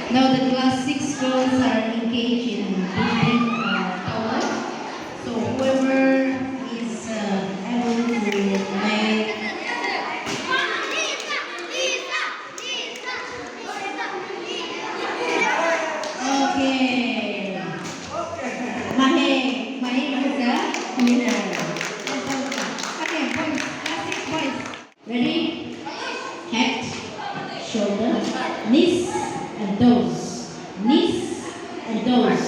Now the class 6 girls are engaged in building a tower. So whoever is able to make okay. Mahe Mahisa winner. Okay, boys, class 6 boys. Ready? Head, shoulder, knees, and toes, knees and toes,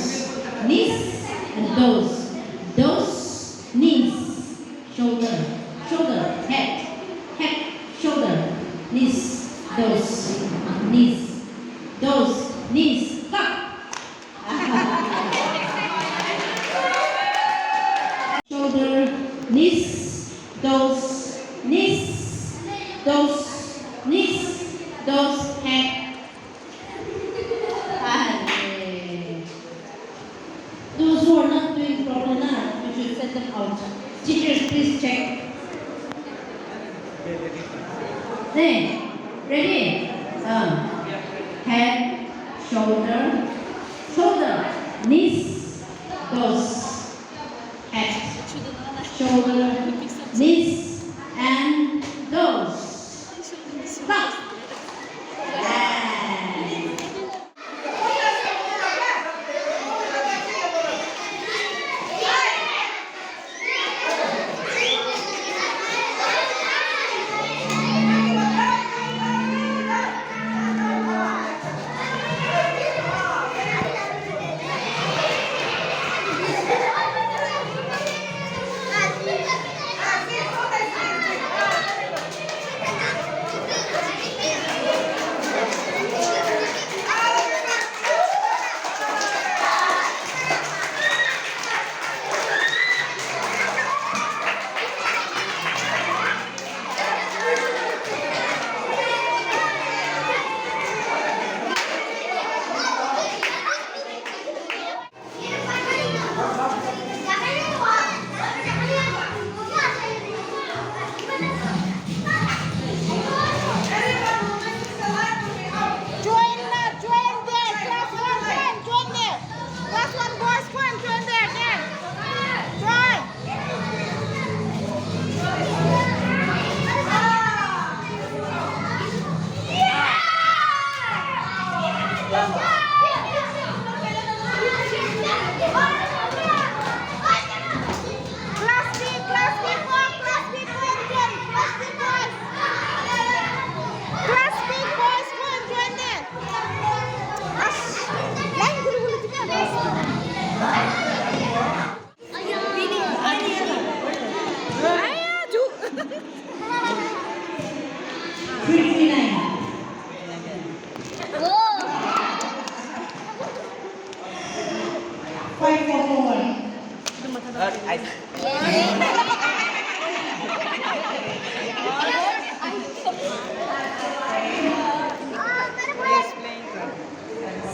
knees and toes, toes, knees, shoulder, shoulder, head, shoulder, knees, toes, knees, toes, knees, stop. Shoulder, knees, toes, knees, toes, knees, toes, head. Those who are not doing properly now, you should set them out. Teachers, please check. Then, ready? Head, shoulder, shoulder, knees, toes, head, shoulder, knees, and toes. Stop.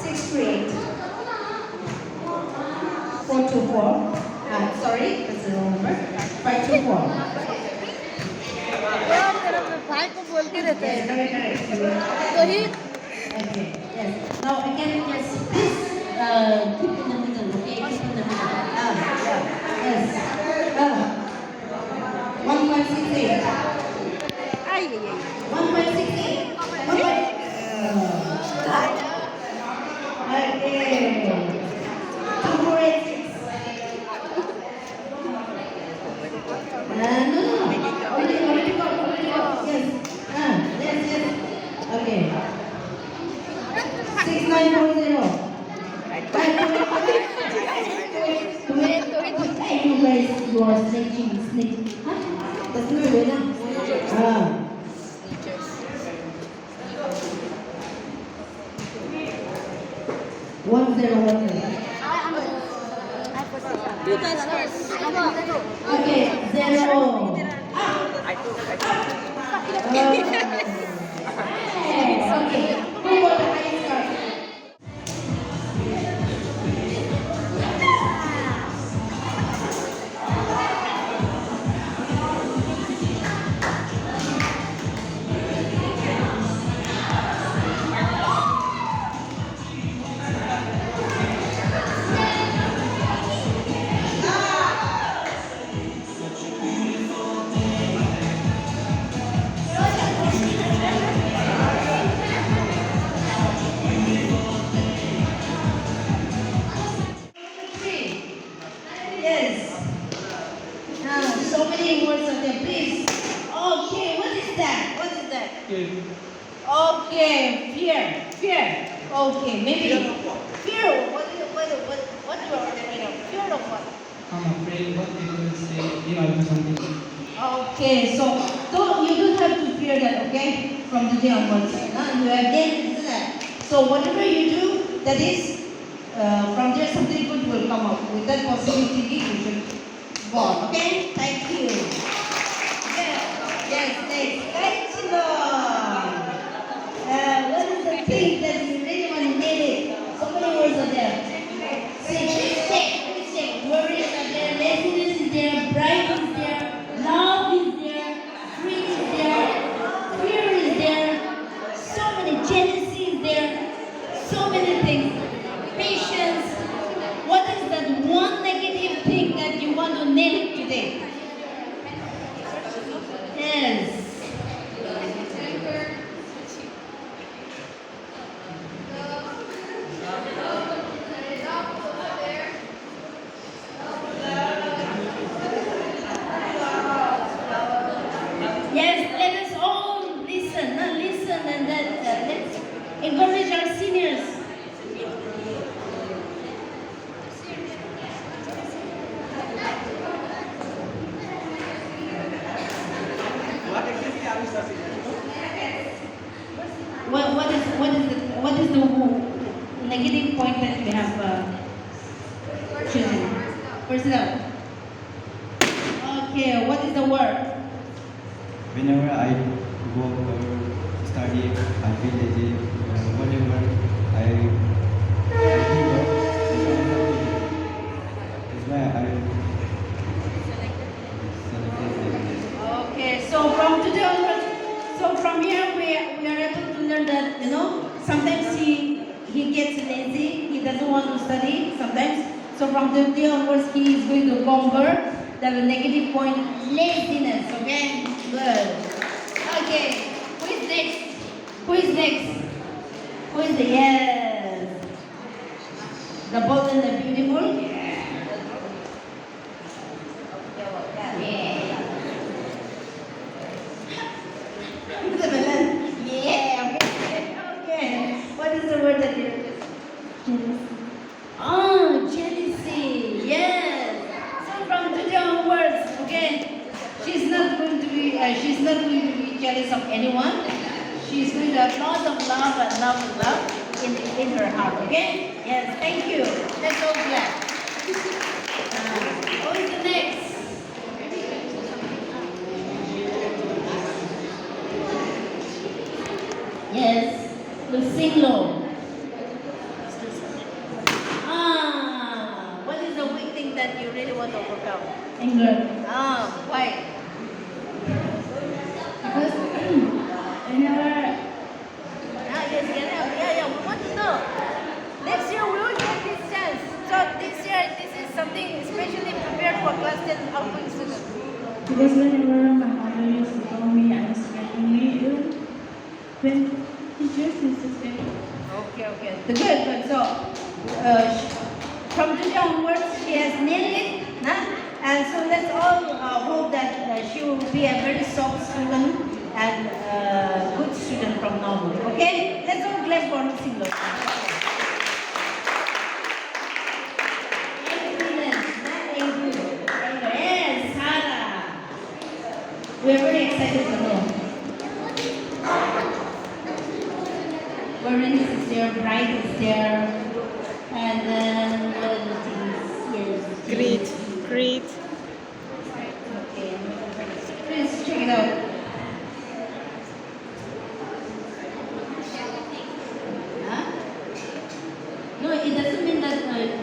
Sixth grade. 424. Sorry, that's the wrong number. 524. भाई को बोल के देते Yes, हैं very correct. तो ही Okay, yes. Now again, yes, please keep in the middle, okay? Keep in the middle. Yeah, yes. 1.68. आई ये 1.68. Okay. 2.86. No. Already got. Yes. Yes. Okay. 6940. You guys, you are snitching. Huh? That's not good, huh? 1010. You guys first. Okay, 0. Okay. Who got the highest score? Three. Yes. So many words are there, please. Okay, what is that? Okay, fear. Okay, maybe fear. What you are afraid of? Fear of what? I'm afraid what people will say if I do something. Okay, so you don't have to fear that, okay? From today onwards. You have gained that. So whatever you do, that is, from there something good will come up. With that positive thinking, you should go on, okay? Thank you. Yes, next. Thank you. What is the thing that you really want to nail it? So many words are there. Say, please check. Worries are there, laziness is there, pride is there, love is there, greed is there, fear is there, so many jealousy is there, so many things. Patience. What is that one negative thing that you want to nail today? Yes. Yes, let us all listen, and then let's encourage our seniors. What is the negative point that we have chosen? Personnel. Okay, what is the word? Whenever I go or study, I feel lazy. Whatever I think of, I don't have to do. That's why I selected laziness. Okay, so from today onwards, so from here we are able to learn that, sometimes he gets lazy, he doesn't want to study sometimes. So from today onwards, he is going to conquer the negative point, laziness, okay? Good. Okay, who is next? Who is the, yes. The bold and the beautiful? Yeah. Yeah. Okay. What is the word that you're jealous? Oh, jealousy. Yes. So from today onwards, okay, she's not going to be jealous of anyone. She's going to have lots of love and love in her heart. Okay? Yes. Thank you. Let's all clap. Who is the next? Yes, Lucilo. What is the weak that you really want to overcome? Anger. Why? Because whenever Yes, yeah, we want to know. Next year we will get this chance. So this year, this is something especially prepared for class 10 outgoing students. Because whenever my mother used to tell me I was getting me ill, when teachers used to say, Okay. good. So, from today onwards, she has nailed it. And so let's all hope that she will be a very soft student and good student from now on. Okay? Let's all clap for Silo. Yes, Sarah. We're very excited to know. Bernice is there, Bright is there, and then what other things? Yes. Great. Okay. Please check it out. Huh? No, it doesn't mean that. It doesn't.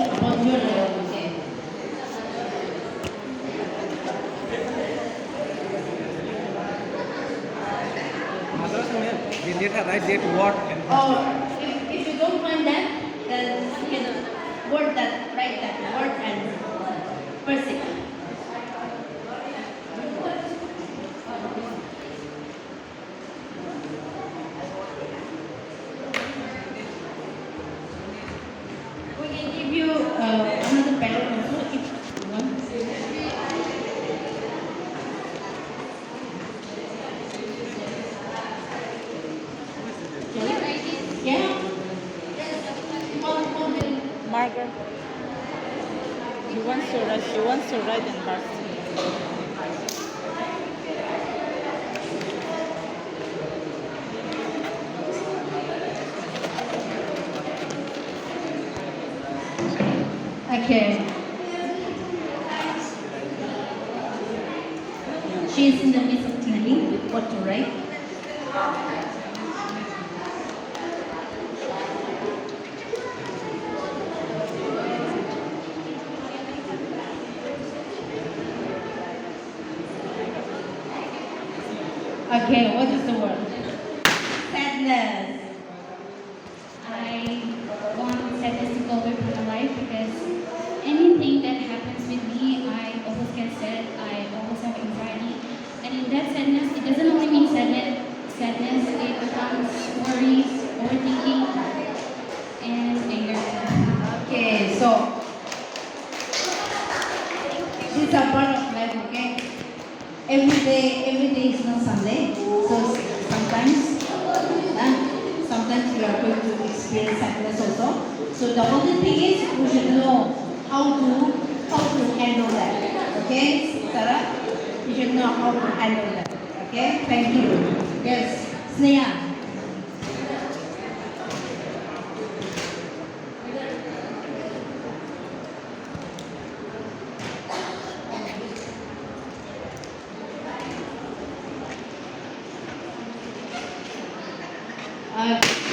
About your level, okay. They later write date what and Or if you don't find that, then you can word that, write that word and person. We can give you another pen also if you want. Yeah. Margaret. She wants to write in part. Okay. She is in the midst of thinking what to write. Okay, what is the word? Sadness. I want sadness to go away from my life because anything that happens with me, I always get sad. I always have anxiety, and in that sadness, it doesn't only mean sadness. It becomes worries, overthinking, and anger. Okay, so these are part of life, okay? Every day is not Sunday. So sometimes we are going to experience sadness also. So the only thing is we should know how to handle that. Okay, Sarah? You should know how to handle that. Okay? Thank you. Yes, Sneha.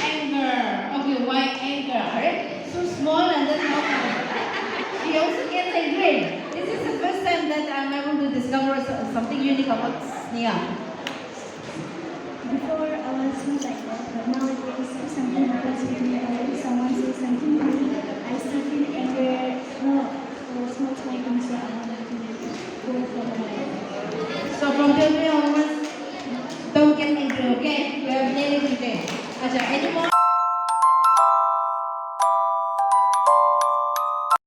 Anger. Okay, why anger? Right? So small and then how she also gets angry. This is the first time that I'm able to discover something unique about Sneha. Before I was not like that, but nowadays if something happens with me or if someone says something to me, I still feel anger. No, or small things that I want to go for my life. So from today onwards, don't get angry, okay? We have nailed it today. Acha, any more?